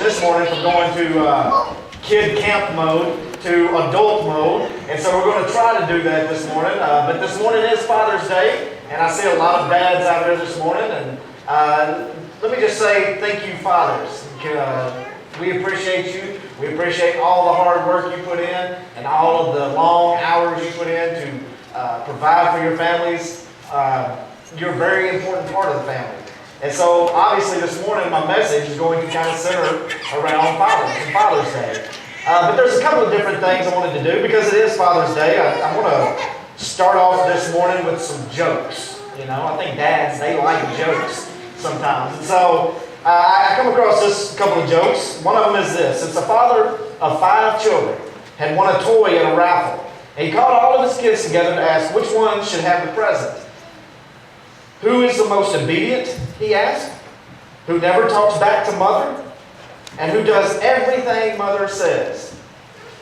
this morning from going to kid camp mode to adult mode, and so we're going to try to do that this morning. But this morning is Father's Day, and I see a lot of dads out there this morning, and let me just say thank you, fathers. We appreciate you. We appreciate all the hard work you put in and all of the long hours you put in to provide for your families. You're a very important part of the family. And so, obviously, this morning my message is going to kind of center around fathers and Father's Day. But there's a couple of different things I wanted to do because it is Father's Day. I want to start off this morning with some jokes. You know, I think dads, they like jokes sometimes. And so, I come across this couple of jokes. One of them is this. It's a father of 5 children had won a toy at a raffle. And he called all of his kids together to ask which one should have the present. Who is the most obedient, he asked, who never talks back to mother, and who does everything mother says.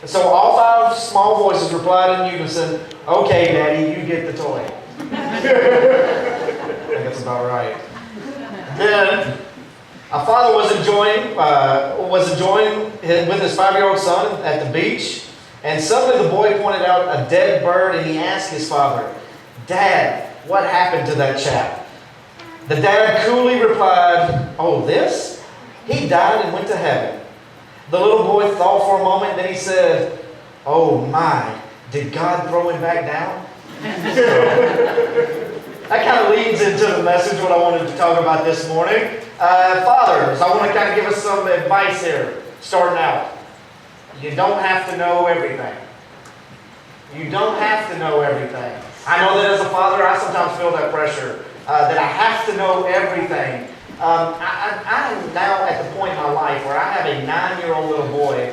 And so all 5 small voices replied in unison, "Okay, Daddy, you get the toy." I think that's about right. Then a father was enjoying with his 5-year-old son at the beach, and suddenly the boy pointed out a dead bird, and he asked his father, "Dad, what happened to that chap?" The dad coolly replied, "Oh, this? He died and went to heaven." The little boy thought for a moment, then he said, "Oh my, did God throw him back down?" That kind of leads into the message, what I wanted to talk about this morning. Fathers, I want to kind of give us some advice here, starting out. You don't have to know everything. You don't have to know everything. I know that as a father, I sometimes feel that pressure, that I have to know everything. I'm now at the point in my life where I have a 9-year-old little boy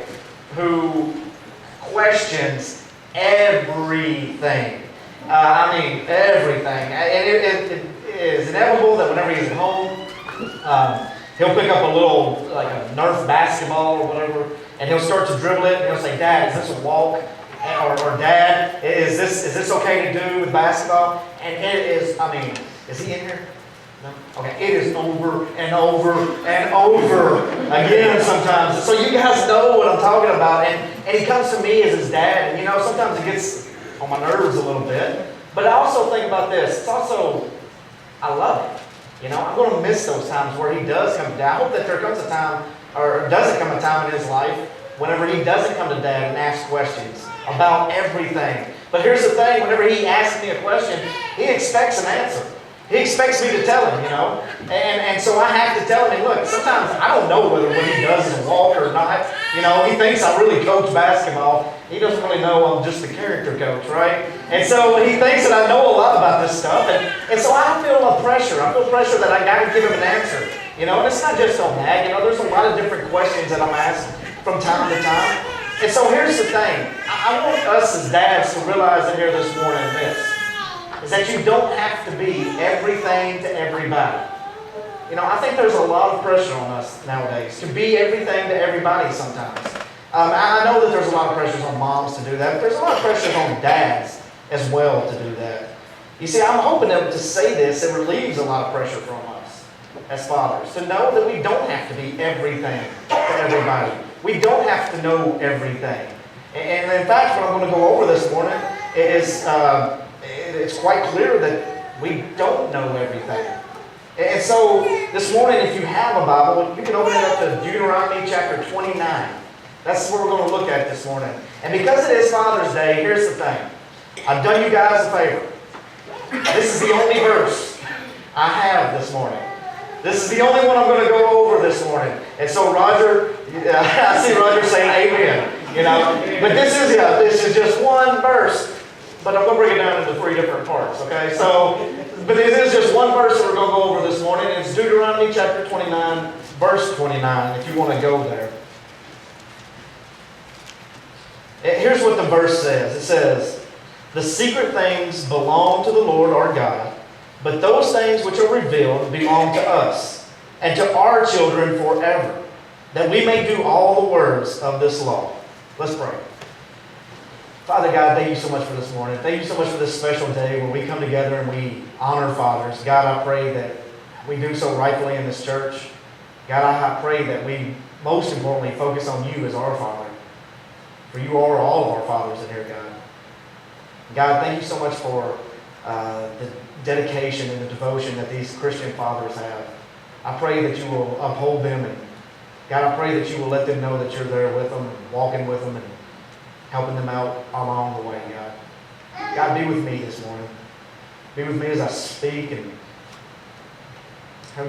who questions everything. I mean, everything. And it is inevitable that whenever he's at home, he'll pick up a little, like a Nerf basketball or whatever, and he'll start to dribble it, and he'll say, "Dad, is this a walk?" Or "Dad, is this okay to do with basketball?" And it is, I mean, is he in here? No? Okay, it is over and over and over again sometimes. So you guys know what I'm talking about. And he comes to me as his dad, and you know, sometimes it gets on my nerves a little bit. But I also think about this. It's also, I love it. You know, I'm going to miss those times where he does come to dad. I hope that there comes a time, or doesn't come a time in his life, whenever he doesn't come to dad and ask questions about everything. But here's the thing, whenever he asks me a question, he expects an answer. He expects me to tell him, you know. And so I have to tell him, look, sometimes I don't know whether what he does is a walk or not. You know, he thinks I really coach basketball. He doesn't really know I'm just the character coach, right? And so he thinks that I know a lot about this stuff. And so I feel a pressure. I feel pressure that I got to give him an answer. You know, and it's not just on that. You know, there's a lot of different questions that I'm asked from time to time. And so here's the thing. I want us as dads to realize in here this morning this, is that you don't have to be everything to everybody. You know, I think there's a lot of pressure on us nowadays to be everything to everybody sometimes. I know that there's a lot of pressures on moms to do that, but there's a lot of pressures on dads as well to do that. You see, I'm hoping that to say this, it relieves a lot of pressure from us as fathers, to know that we don't have to be everything to everybody. We don't have to know everything. And in fact, what I'm going to go over this morning is it's quite clear that we don't know everything. And so this morning, if you have a Bible, you can open it up to Deuteronomy chapter 29. That's what we're going to look at this morning. And because it is Father's Day, here's the thing. I've done you guys a favor. This is the only verse I have this morning. This is the only one I'm going to go over this morning. And so Roger, I see Roger saying amen. You know, but this is just one verse. But I'm going to break it down into 3 different parts, okay? So, but it is just one verse that we're going to go over this morning. It's Deuteronomy chapter 29, verse 29, if you want to go there. Here's what the verse says. It says, "The secret things belong to the Lord our God, but those things which are revealed belong to us, and to our children forever, that we may do all the words of this law." Let's pray. Father God, thank you so much for this morning. Thank you so much for this special day where we come together and we honor fathers. God, I pray that we do so rightfully in this church. God, I pray that we, most importantly, focus on you as our Father. For you are all of our fathers in here, God. God, thank you so much for the dedication and the devotion that these Christian fathers have. I pray that you will uphold them, and God, I pray that you will let them know that you're there with them, and walking with them, and helping them out along the way, God. God, be with me this morning. Be with me as I speak, and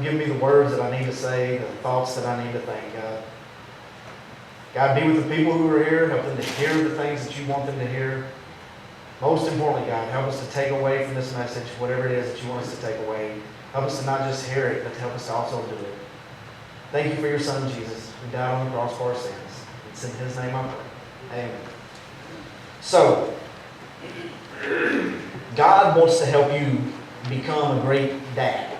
give me the words that I need to say, the thoughts that I need to think, God. God, be with the people who are here. Help them to hear the things that you want them to hear. Most importantly, God, help us to take away from this message whatever it is that you want us to take away. Help us to not just hear it, but to help us to also do it. Thank you for your Son, Jesus, who died on the cross for our sins. It's in His name I pray. Amen. So, God wants to help you become a great dad.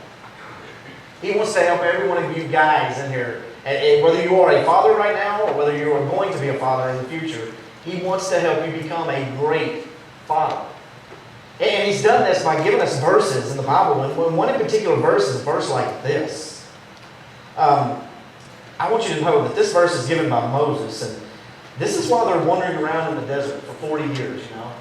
He wants to help every one of you guys in here. And whether you are a father right now or whether you are going to be a father in the future, He wants to help you become a great father. And He's done this by giving us verses in the Bible. And one in particular verse is a verse like this. I want you to know that this verse is given by Moses. And this is while they're wandering around in the desert for 40 years, you know.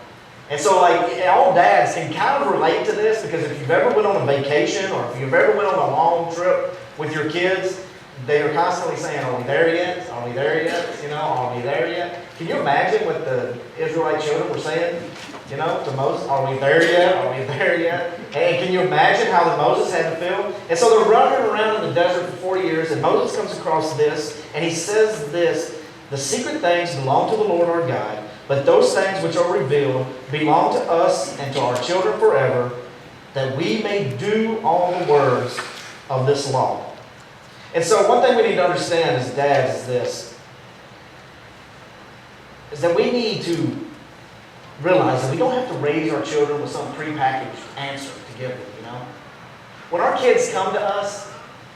And so, all dads can kind of relate to this, because if you've ever went on a vacation or if you've ever went on a long trip with your kids, they are constantly saying, are we there yet? Are we there yet? You know, are we there yet? Can you imagine what the Israelite children were saying, you know, to Moses? Are we there yet? Are we there yet? And can you imagine how that Moses had to feel? And so they're running around in the desert for 40 years, and Moses comes across this, and he says this: the secret things belong to the Lord our God, but those things which are revealed belong to us and to our children forever, that we may do all the words of this law. And so one thing we need to understand as dads is this, is that we need to realize that we don't have to raise our children with some prepackaged answer to give them, you know. When our kids come to us,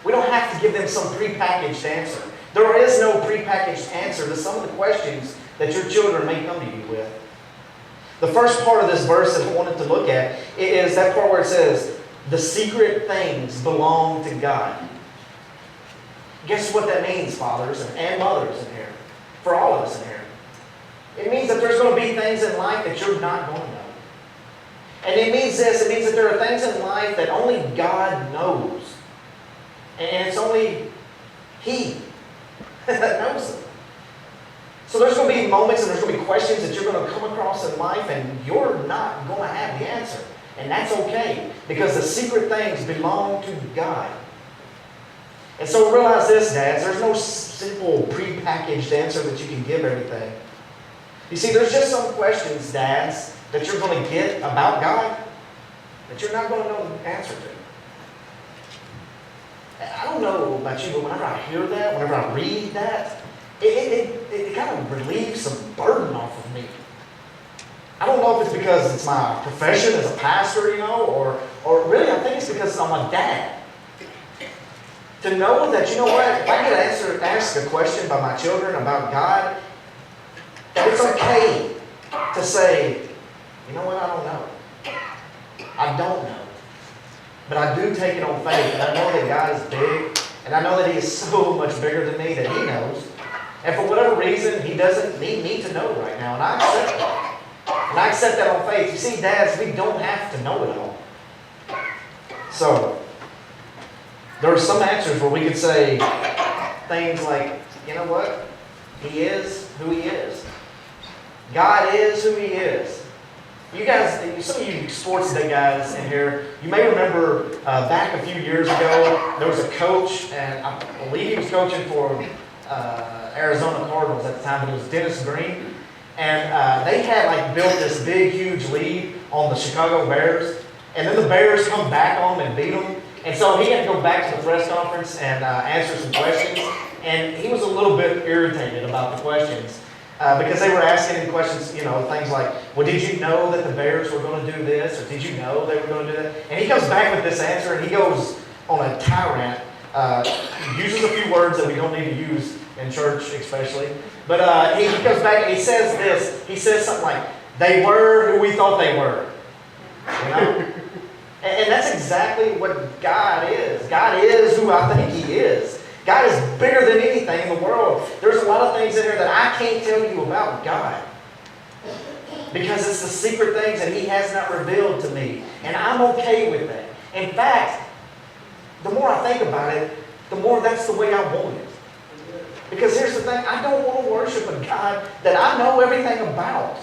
we don't have to give them some prepackaged answer. There is no prepackaged answer to some of the questions that your children may come to you with. The first part of this verse that I wanted to look at is that part where it says, the secret things belong to God. Guess what that means, fathers and mothers in here? For all of us in here. It means that there's going to be things in life that you're not going to know. And it means this, it means that there are things in life that only God knows. And it's only He that knows them. So there's going to be moments and there's going to be questions that you're going to come across in life, and you're not going to have the answer. And that's okay, because the secret things belong to God. And so realize this, dads, there's no simple prepackaged answer that you can give everything. You see, there's just some questions, dads, that you're going to get about God that you're not going to know the answer to. I don't know about you, but whenever I hear that, whenever I read that, it kind of relieves some burden off of me. I don't know if it's because it's my profession as a pastor, you know, or really I think it's because I'm a dad. To know that, you know what, if I get asked a question by my children about God, that it's okay to say, you know what, I don't know. I don't know. But I do take it on faith, and I know that God is big, and I know that He is so much bigger than me that He knows. And for whatever reason, He doesn't need me to know right now, and I accept that. And I accept that on faith. You see, dads, we don't have to know it all. So, there are some answers where we could say things like, you know what? He is who He is. God is who He is. You guys, some of you sports day guys in here, you may remember back a few years ago, there was a coach, and I believe he was coaching for Arizona Cardinals at the time, but it was Dennis Green. And they had built this big, huge lead on the Chicago Bears. And then the Bears come back on them and beat them. And so he had to go back to the press conference and answer some questions. And he was a little bit irritated about the questions because they were asking him questions, you know, things like, well, did you know that the Bears were going to do this? Or did you know they were going to do that? And he comes back with this answer, and he goes on a tirade, uses a few words that we don't need to use in church especially. But he comes back and he says this. He says something like, they were who we thought they were. You know? And that's exactly what God is. God is who I think He is. God is bigger than anything in the world. There's a lot of things in here that I can't tell you about God. Because it's the secret things that He has not revealed to me. And I'm okay with that. In fact, the more I think about it, the more that's the way I want it. Because here's the thing, I don't want to worship a God that I know everything about.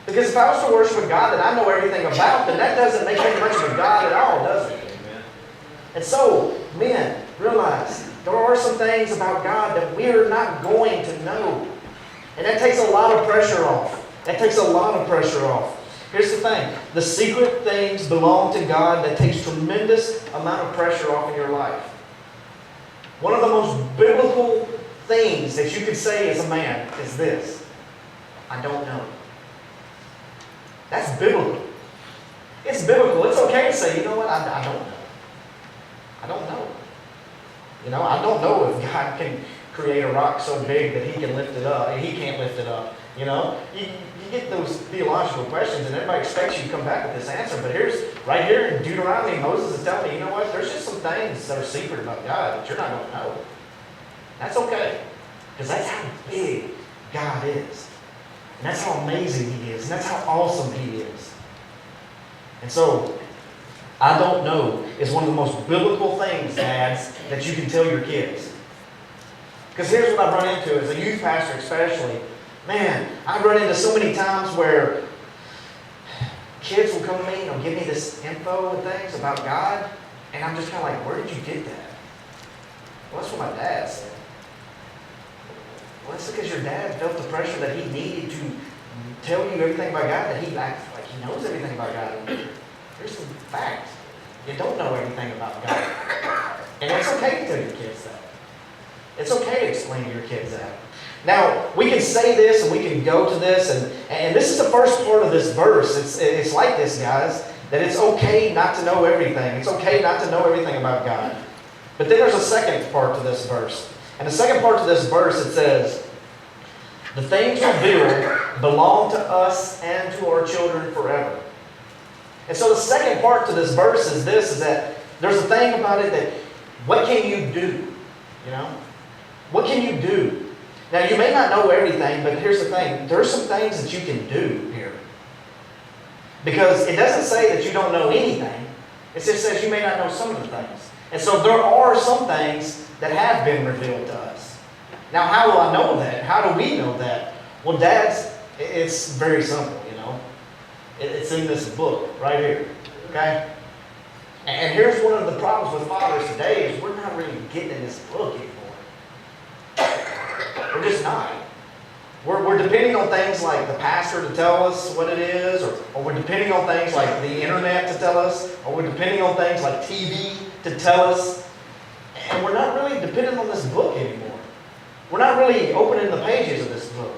Because if I was to worship a God that I know everything about, then that doesn't make him much of a God at all, does it? Amen. And so, men, realize there are some things about God that we're not going to know. And that takes a lot of pressure off. That takes a lot of pressure off. Here's the thing. The secret things belong to God. That takes tremendous amount of pressure off in your life. One of the most biblical things that you could say as a man is this: I don't know. That's biblical. It's biblical. It's okay to say, you know what, I don't know. I don't know. You know, I don't know if God can create a rock so big that He can lift it up, and He can't lift it up. You know, you get those theological questions, and everybody expects you to come back with this answer. But right here in Deuteronomy, Moses is telling me, you know what, there's just some things that are secret about God that you're not going to know. That's okay. Because that's how big God is. And that's how amazing He is. And that's how awesome He is. And so, I don't know is one of the most biblical things, dads, that you can tell your kids. Because here's what I've run into as a youth pastor especially. Man, I've run into so many times where kids will come to me and they'll give me this info and things about God, and I'm just kind of like, where did you get that? Well, that's what my dad said. Well, that's because your dad felt the pressure that he needed to tell you everything about God, that he acts like he knows everything about God. Here's the fact. You don't know everything about God. And it's okay to tell your kids that. It's okay to explain to your kids that. Now, we can say this and we can go to this, and this is the first part of this verse. It's like this, guys, that it's okay not to know everything. It's okay not to know everything about God. But then there's a second part to this verse. And the second part to this verse, it says, the things revealed belong to us and to our children forever. And so the second part to this verse is this, is that there's a thing about it that, what can you do? You know? What can you do? Now, you may not know everything, but here's the thing. There are some things that you can do here. Because it doesn't say that you don't know anything. It just says you may not know some of the things. And so there are some things that have been revealed to us. Now, how will I know that? How do we know that? Well, dads, it's very simple, you know. It's in this book right here, okay? And here's one of the problems with fathers today is we're not really getting in this book anymore. We're just not. We're depending on things like the pastor to tell us what it is, or we're depending on things like the internet to tell us, or we're depending on things like TV to tell us. And we're not really dependent on this book anymore. We're not really opening the pages of this book.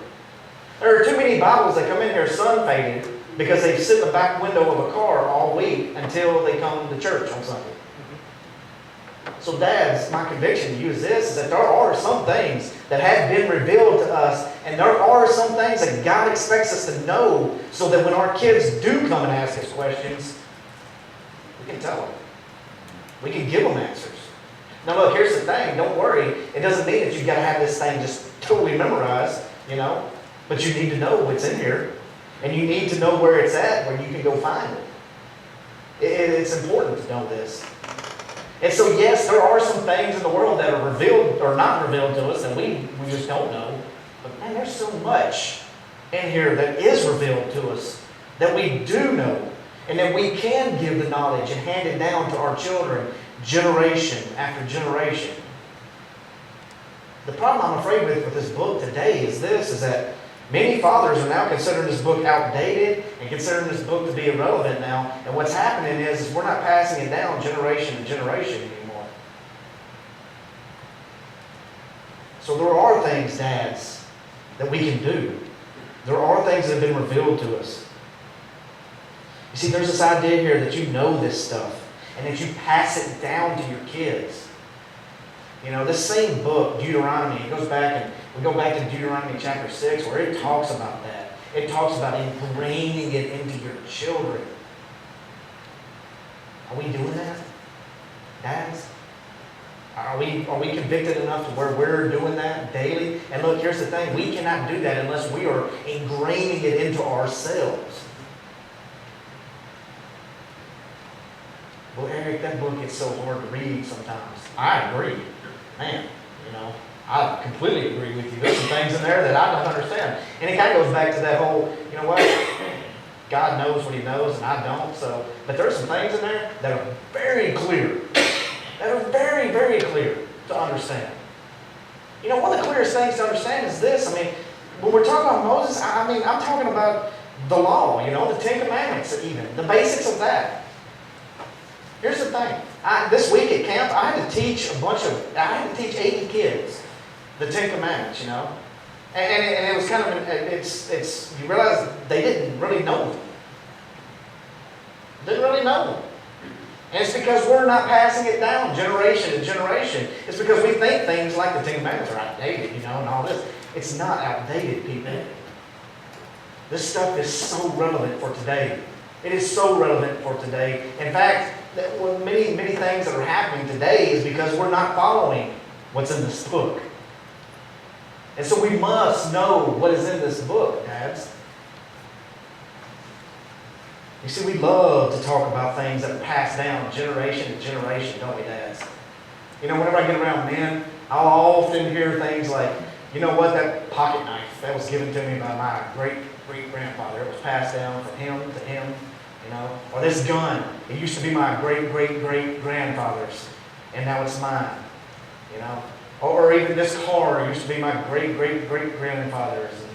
There are too many Bibles that come in here sun-faded because they sit in the back window of a car all week until they come to church on Sunday. So dads, my conviction to you is this, is that there are some things that have been revealed to us, and there are some things that God expects us to know so that when our kids do come and ask us questions, we can tell them. We can give them answers. Now look, here's the thing, don't worry. It doesn't mean that you've got to have this thing just totally memorized, you know, but you need to know what's in here, and you need to know where it's at, where you can go find it. It's important to know this. And so, yes, there are some things in the world that are revealed or not revealed to us that we just don't know. But man, there's so much in here that is revealed to us that we do know, and that we can give the knowledge and hand it down to our children generation after generation. The problem I'm afraid with this book today is this, is that many fathers are now considering this book outdated and considering this book to be irrelevant now. And what's happening is we're not passing it down generation to generation anymore. So there are things, dads, that we can do. There are things that have been revealed to us. You see, there's this idea here that you know this stuff and that you pass it down to your kids. You know, this same book, Deuteronomy, it goes back and we go back to Deuteronomy chapter 6 where it talks about that. It talks about ingraining it into your children. Are we doing that? Dads? Are we convicted enough to where we're doing that daily? And look, here's the thing. We cannot do that unless we are ingraining it into ourselves. Well, Eric, that book is so hard to read sometimes. I agree. Man, I completely agree with you. There's some things in there that I don't understand. And it kind of goes back to that whole, you know what? God knows what He knows and I don't. But there's some things in there that are very clear. That are very, very clear to understand. One of the clearest things to understand is this. When we're talking about Moses, I'm talking about the law, the Ten Commandments even, the basics of that. Here's the thing. This week at camp, I had to teach 80 kids the Ten Commandments, And it was kind of, you realize they didn't really know them. Didn't really know them. And it's because we're not passing it down generation to generation. It's because we think things like the Ten Commandments are outdated, and all this. It's not outdated, people. This stuff is so relevant for today. It is so relevant for today. In fact, many, many things that are happening today is because we're not following what's in this book. And so we must know what is in this book, dads. You see, we love to talk about things that are passed down generation to generation, don't we, dads? Whenever I get around men, I'll often hear things like, you know what, that pocket knife, that was given to me by my great-great-grandfather. It was passed down from him to him, Or this gun, it used to be my great-great-great-grandfather's, and now it's mine, Or even this car used to be my great-great-great-grandfather's, and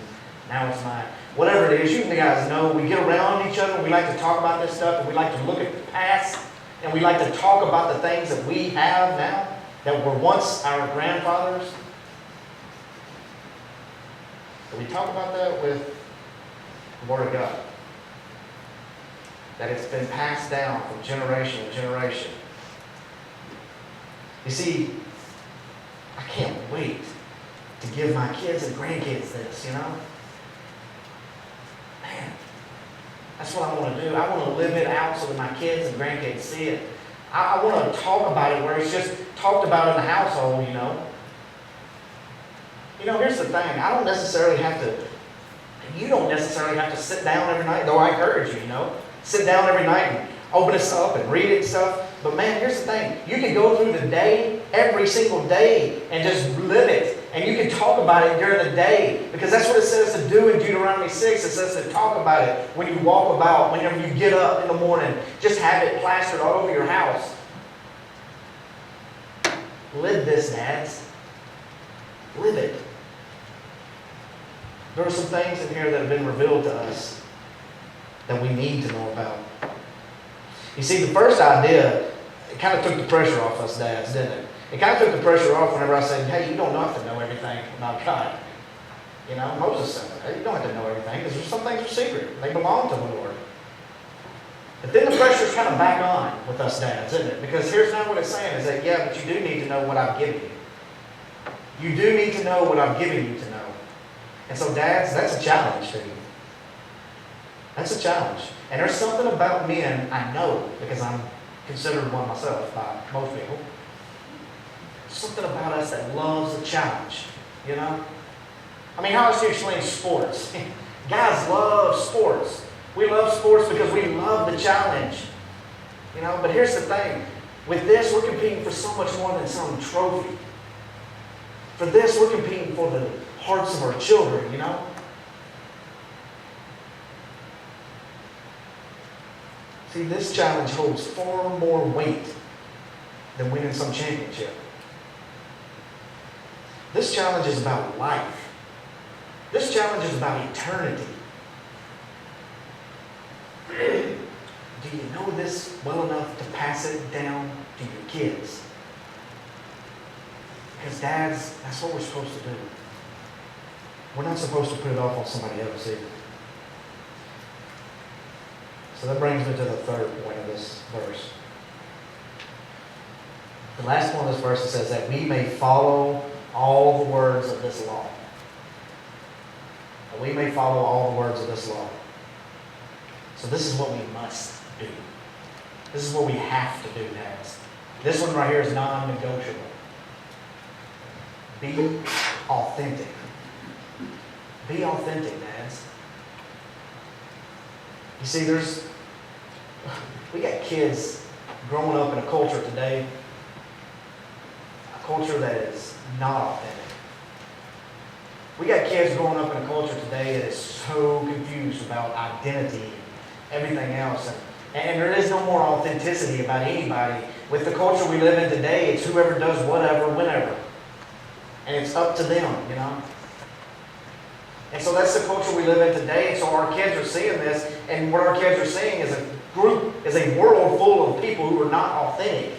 now it's mine. Whatever it is, you guys know, we get around each other, we like to talk about this stuff, and we like to look at the past, and we like to talk about the things that we have now, that were once our grandfathers. So we talk about that with the Word of God. That it's been passed down from generation to generation. You see, I can't wait to give my kids and grandkids this, Man, that's what I want to do. I want to live it out so that my kids and grandkids see it. I want to talk about it where it's just talked about in the household, Here's the thing. You don't necessarily have to sit down every night, though I encourage you, Sit down every night and open this up and read it and stuff. But man, here's the thing. You can go through the day, every single day, and just live it. And you can talk about it during the day. Because that's what it says to do in Deuteronomy 6. It says to talk about it when you walk about, whenever you get up in the morning. Just have it plastered all over your house. Live this, dads. Live it. There are some things in here that have been revealed to us that we need to know about. You see, the first idea, it kind of took the pressure off us dads, didn't it? It kind of took the pressure off whenever I said, hey, you don't have to know everything about God. Moses said, hey, you don't have to know everything because there's some things are secret. They belong to the Lord. But then the pressure's kind of back on with us dads, isn't it? Because here's now what it's saying is that, yeah, but you do need to know what I've given you. You do need to know what I've given you to know. And so, dads, that's a challenge to you. That's a challenge. And there's something about men I know, because I'm considered one myself by most people. Something about us that loves a challenge, How else do you explain sports? Guys love sports. We love sports because we love the challenge. But here's the thing. With this, we're competing for so much more than some trophy. For this, we're competing for the hearts of our children, See, this challenge holds far more weight than winning some championship. This challenge is about life. This challenge is about eternity. Do you know this well enough to pass it down to your kids? Because dads, that's what we're supposed to do. We're not supposed to put it off on somebody else either. So that brings me to the third point of this verse. The last one of this verse says that we may follow all the words of this law. That we may follow all the words of this law. So this is what we must do. This is what we have to do, dads. This one right here is non-negotiable. Be authentic. Be authentic, dads. You see, we got kids growing up in a culture today, a culture that is not authentic. We got kids growing up in a culture today that is so confused about identity and everything else. And there is no more authenticity about anybody. With the culture we live in today, it's whoever does whatever, whenever. And it's up to them, you know. And so that's the culture we live in today. And so our kids are seeing this. And what our kids are seeing is a world full of people who are not authentic,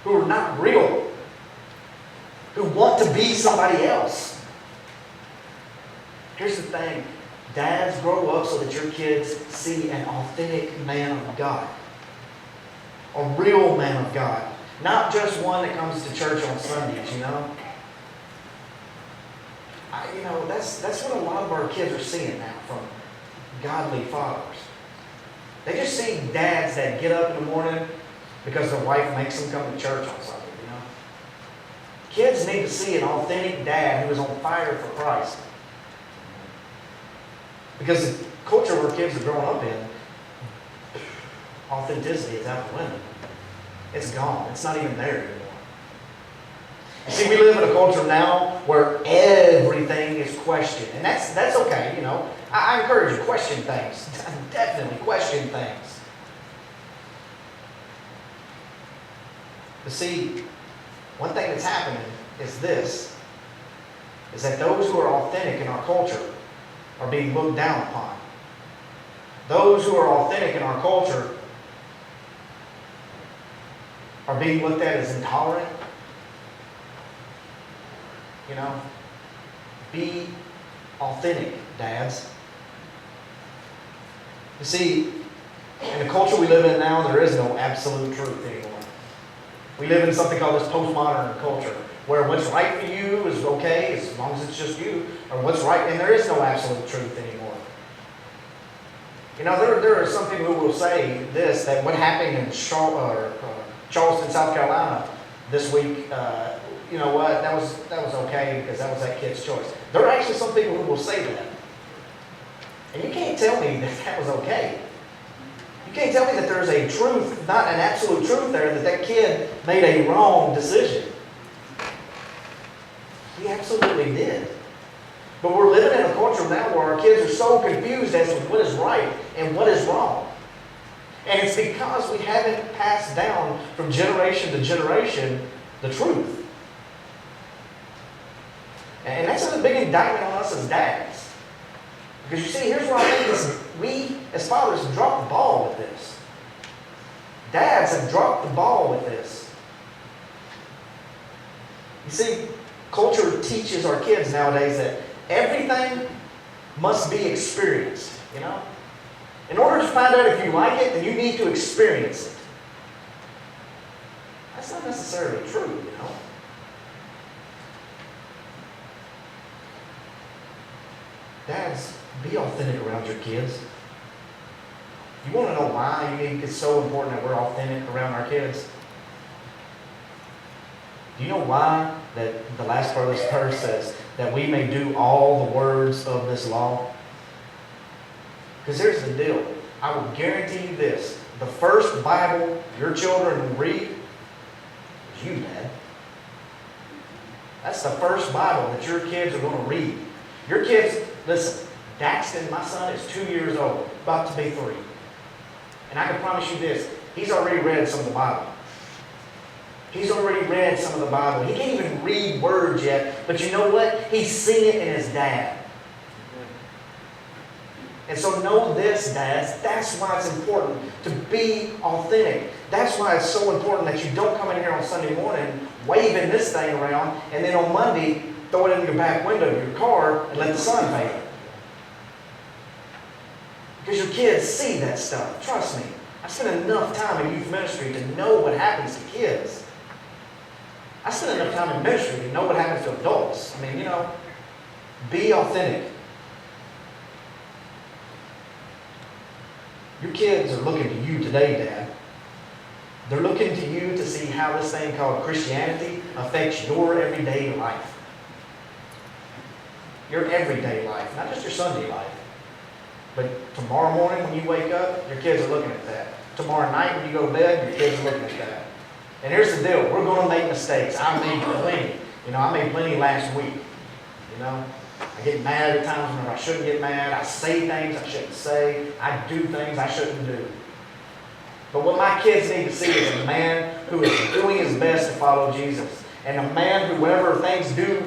who are not real, who want to be somebody else. Here's the thing. Dads, grow up so that your kids see an authentic man of God. A real man of God. Not just one that comes to church on Sundays, you know. That's what a lot of our kids are seeing now from godly fathers. They just see dads that get up in the morning because their wife makes them come to church on Sunday, you know. Kids need to see an authentic dad who is on fire for Christ. Because the culture where kids are growing up in, authenticity is out the window. It's gone. It's not even there anymore. You see, we live in a culture now where everything is questioned. And that's okay, you know. I encourage you, question things. Definitely question things. But see, one thing that's happening is this, is that those who are authentic in our culture are being looked down upon. Those who are authentic in our culture are being looked at as intolerant. You know, be authentic, dads. You see, in the culture we live in now, there is no absolute truth anymore. We live in something called this postmodern culture, where what's right for you is okay as long as it's just you, or what's right, and there is no absolute truth anymore. You know, there are some people who will say this, that what happened in Charleston, South Carolina this week, you know what, that was okay because that was that kid's choice. There are actually some people who will say that. And you can't tell me that was okay. You can't tell me that there's a truth, not an absolute truth there, that kid made a wrong decision. He absolutely did. But we're living in a culture now where our kids are so confused as to what is right and what is wrong. And it's because we haven't passed down from generation to generation the truth. And that's a big indictment on us as dads. Because you see, here's what I think is we as fathers have dropped the ball with this. Dads have dropped the ball with this. You see, culture teaches our kids nowadays that everything must be experienced, you know? In order to find out if you like it, then you need to experience it. That's not necessarily true, you know? Dads, be authentic around your kids. You want to know why you think it's so important that we're authentic around our kids? Do you know why that the last part of this verse says that we may do all the words of this law? Because here's the deal. I will guarantee you this. The first Bible your children will read is you, Dad. That's the first Bible that your kids are going to read. Your kids, listen, Daxton, my son, is 2 years old, about to be 3. And I can promise you this, he's already read some of the Bible. He's already read some of the Bible. He can't even read words yet, but you know what? He's seen it in his dad. And so know this, dads, that's why it's important to be authentic. That's why it's so important that you don't come in here on Sunday morning waving this thing around, and then on Monday throw it in your back window of your car and let the sun fade. Because your kids see that stuff. Trust me. I spent enough time in youth ministry to know what happens to kids. I spent enough time in ministry to know what happens to adults. I mean, you know, be authentic. Your kids are looking to you today, Dad. They're looking to you to see how this thing called Christianity affects your everyday life. your everyday life, not just your Sunday life. But tomorrow morning when you wake up, your kids are looking at that. Tomorrow night when you go to bed, your kids are looking at that. And here's the deal, we're going to make mistakes. I made plenty. I made plenty last week. I get mad at times when I shouldn't get mad. I say things I shouldn't say. I do things I shouldn't do. But what my kids need to see is a man who is doing his best to follow Jesus. And a man who, whenever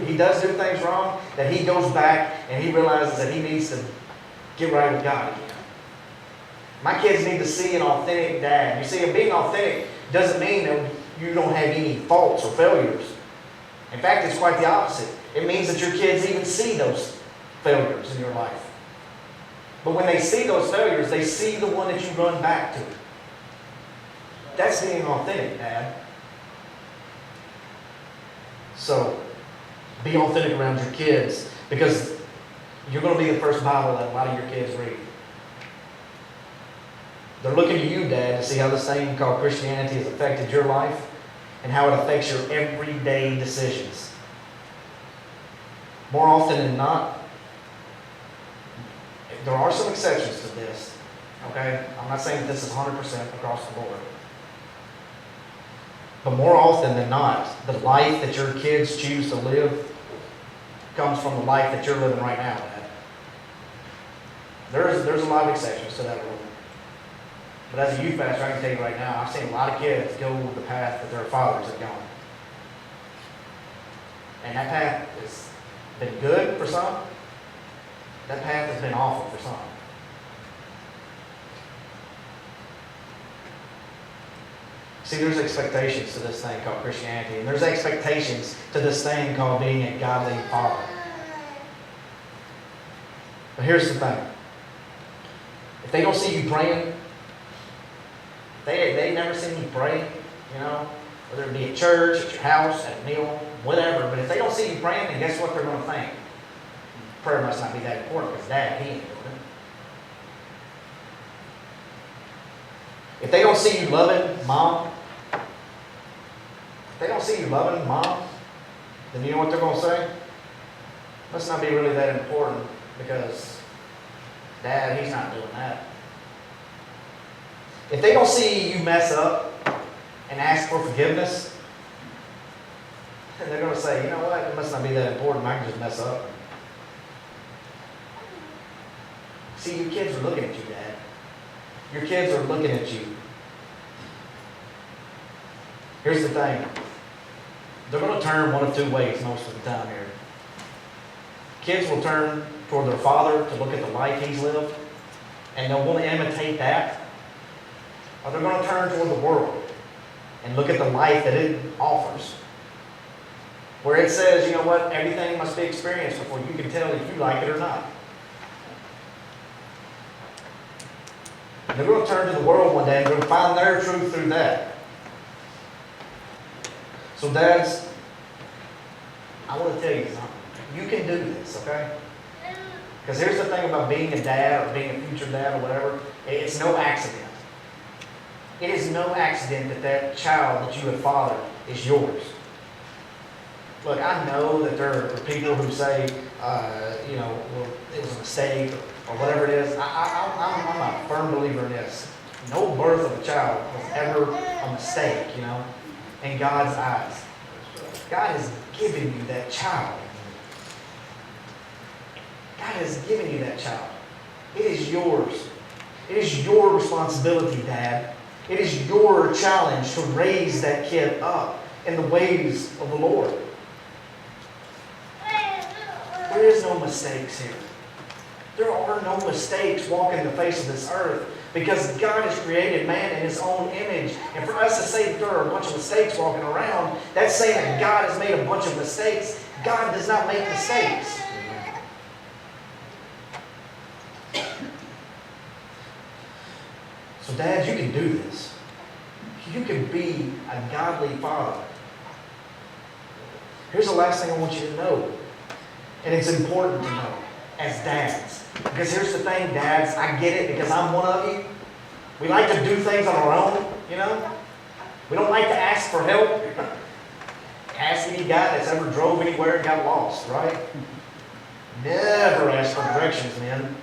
he does do things wrong, that he goes back and he realizes that he needs to get right with God again. My kids need to see an authentic dad. You see, being authentic doesn't mean that you don't have any faults or failures. In fact, it's quite the opposite. It means that your kids even see those failures in your life. But when they see those failures, they see the one that you run back to. That's being authentic, Dad. So, be authentic around your kids, because you're going to be the first Bible that a lot of your kids read. They're looking to you, Dad, to see how this thing called Christianity has affected your life and how it affects your everyday decisions. More often than not, there are some exceptions to this. Okay? I'm not saying that this is 100% across the board. But more often than not, the life that your kids choose to live comes from the life that you're living right now, Dad. There's a lot of exceptions to that rule. But as a youth pastor, I can tell you right now, I've seen a lot of kids go the path that their fathers have gone. And that path has been good for some. That path has been awful for some. See, there's expectations to this thing called Christianity, and there's expectations to this thing called being a godly father. But here's the thing. If they don't see you praying, they never seen you pray, whether it be at church, at your house, at a meal, whatever. But if they don't see you praying, then guess what they're going to think? Prayer must not be that important because Dad, he ain't doing it. If they don't see you loving Mom, then you know what they're going to say? Must not be really that important because Dad, he's not doing that. If they don't see you mess up and ask for forgiveness, then they're going to say, you know what, it must not be that important, I can just mess up. See, your kids are looking at you, Dad. Your kids are looking at you. Here's the thing. They're going to turn one of two ways most of the time here. Kids will turn toward their father to look at the life he's lived, and they'll want to imitate that. Or they're going to turn toward the world and look at the life that it offers. Where it says, you know what, everything must be experienced before you can tell if you like it or not. And they're going to turn to the world one day and they're going to find their truth through that. So dads, I want to tell you something. You can do this, okay? Because here's the thing about being a dad or being a future dad or whatever. It's no accident. It is no accident that that child that you have fathered is yours. Look, I know that there are people who say, well, it was a mistake or whatever it is. I'm a firm believer in this. No birth of a child was ever a mistake, in God's eyes. God has given you that child. God has given you that child. It is yours. It is your responsibility, Dad. It is your challenge to raise that kid up in the ways of the Lord. There is no mistakes here. There are no mistakes walking the face of this earth because God has created man in His own image. And for us to say that there are a bunch of mistakes walking around, that's saying that God has made a bunch of mistakes. God does not make mistakes. So Dad, you can do this. You can be a godly father. Here's the last thing I want you to know. And it's important to know as dads. Because here's the thing, dads, I get it because I'm one of you. We like to do things on our own, We don't like to ask for help. Ask any guy that's ever drove anywhere and got lost, right? Never ask for directions, men.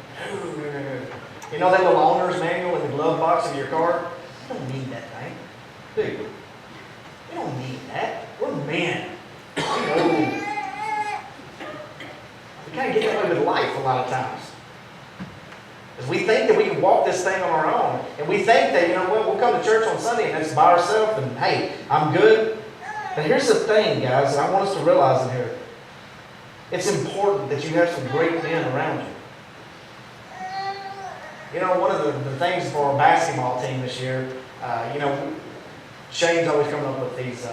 You know that little owner's manual in the glove box of your car? You don't need that thing. Do you? You don't need that. We're men. We know. We kind of get that way with life a lot of times. Because we think that we can walk this thing on our own. And we think that, you know what, we'll come to church on Sunday and that's by ourselves and hey, I'm good. But here's the thing, guys, that I want us to realize in here. It's important that you have some great men around you. You know, one of the things for our basketball team this year, you know, Shane's always coming up with these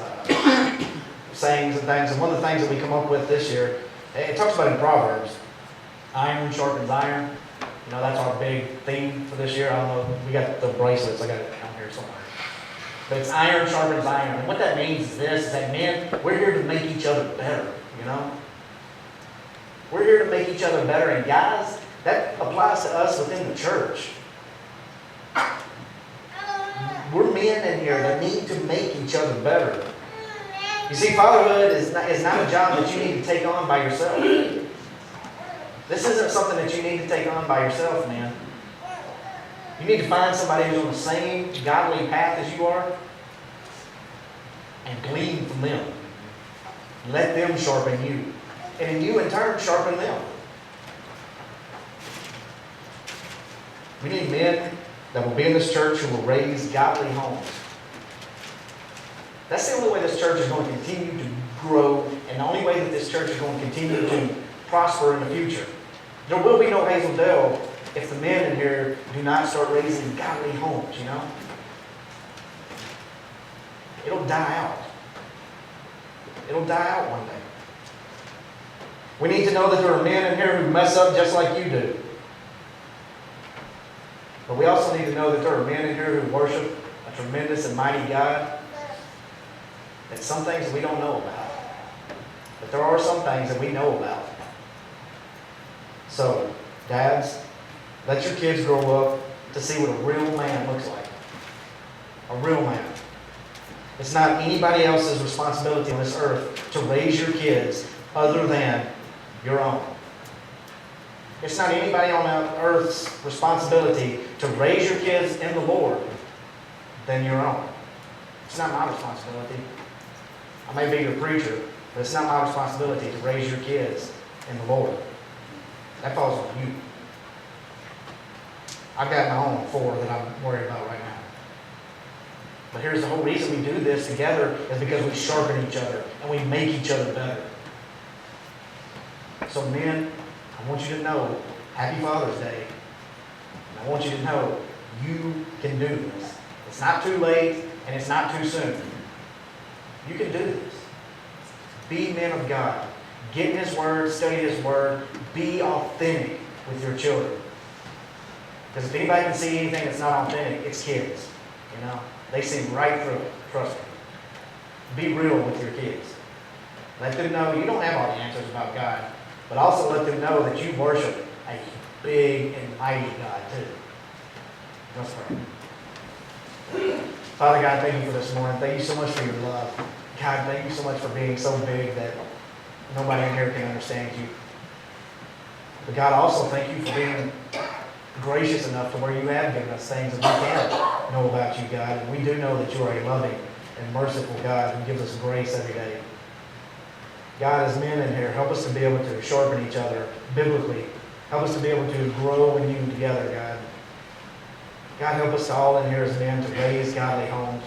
sayings and things. And one of the things that we come up with this year, it talks about in Proverbs, iron sharpens iron. You know, that's our big theme for this year. I don't know, we got the bracelets, I got it down here somewhere. But it's iron sharpens iron. And what that means is this, is that men, we're here to make each other better, you know? We're here to make each other better. And guys, that applies to us within the church. We're men in here that need to make each other better. You see, fatherhood is not a job that you need to take on by yourself. This isn't something that you need to take on by yourself, man. You need to find somebody who's on the same godly path as you are and glean from them. Let them sharpen you. And you, in turn, sharpen them. We need men that will be in this church who will raise godly homes. That's the only way this church is going to continue to grow, and the only way that this church is going to continue to prosper in the future. There will be no Hazel Dell if the men in here do not start raising godly homes, you know? It'll die out. It'll die out one day. We need to know that there are men in here who mess up just like you do. But we also need to know that there are men in here who worship a tremendous and mighty God. That some things we don't know about. But there are some things that we know about. So, dads, let your kids grow up to see what a real man looks like. A real man. It's not anybody else's responsibility on this earth to raise your kids other than your own. It's not anybody on earth's responsibility to raise your kids in the Lord than your own. It's not my responsibility. I may be your preacher, but it's not my responsibility to raise your kids in the Lord. That falls on you. I've got my own 4 that I'm worried about right now. But here's the whole reason we do this together is because we sharpen each other and we make each other better. So men, I want you to know, Happy Father's Day. And I want you to know, you can do this. It's not too late and it's not too soon. You can do this. Be men of God. Get in His Word, study His Word. Be authentic with your children. Because if anybody can see anything that's not authentic, it's kids. You know? They see right through it. Trust me. Be real with your kids. Let them know you don't have all the answers about God. But also let them know that you worship a big and mighty God too. Let's pray. Father God, thank you for this morning. Thank you so much for your love. God, thank you so much for being so big that nobody in here can understand you. But God, also thank you for being gracious enough to where you have given us things that we can know about you, God. And we do know that you are a loving and merciful God who gives us grace every day. God, as men in here, help us to be able to sharpen each other biblically. Help us to be able to grow in you together, God. God, help us all in here as men to raise godly homes.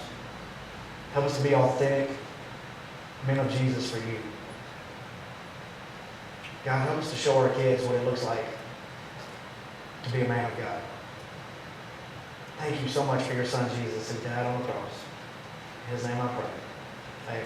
Help us to be authentic men of Jesus for you. God, help us to show our kids what it looks like to be a man of God. Thank you so much for your Son, Jesus, who died on the cross. In His name I pray. Amen.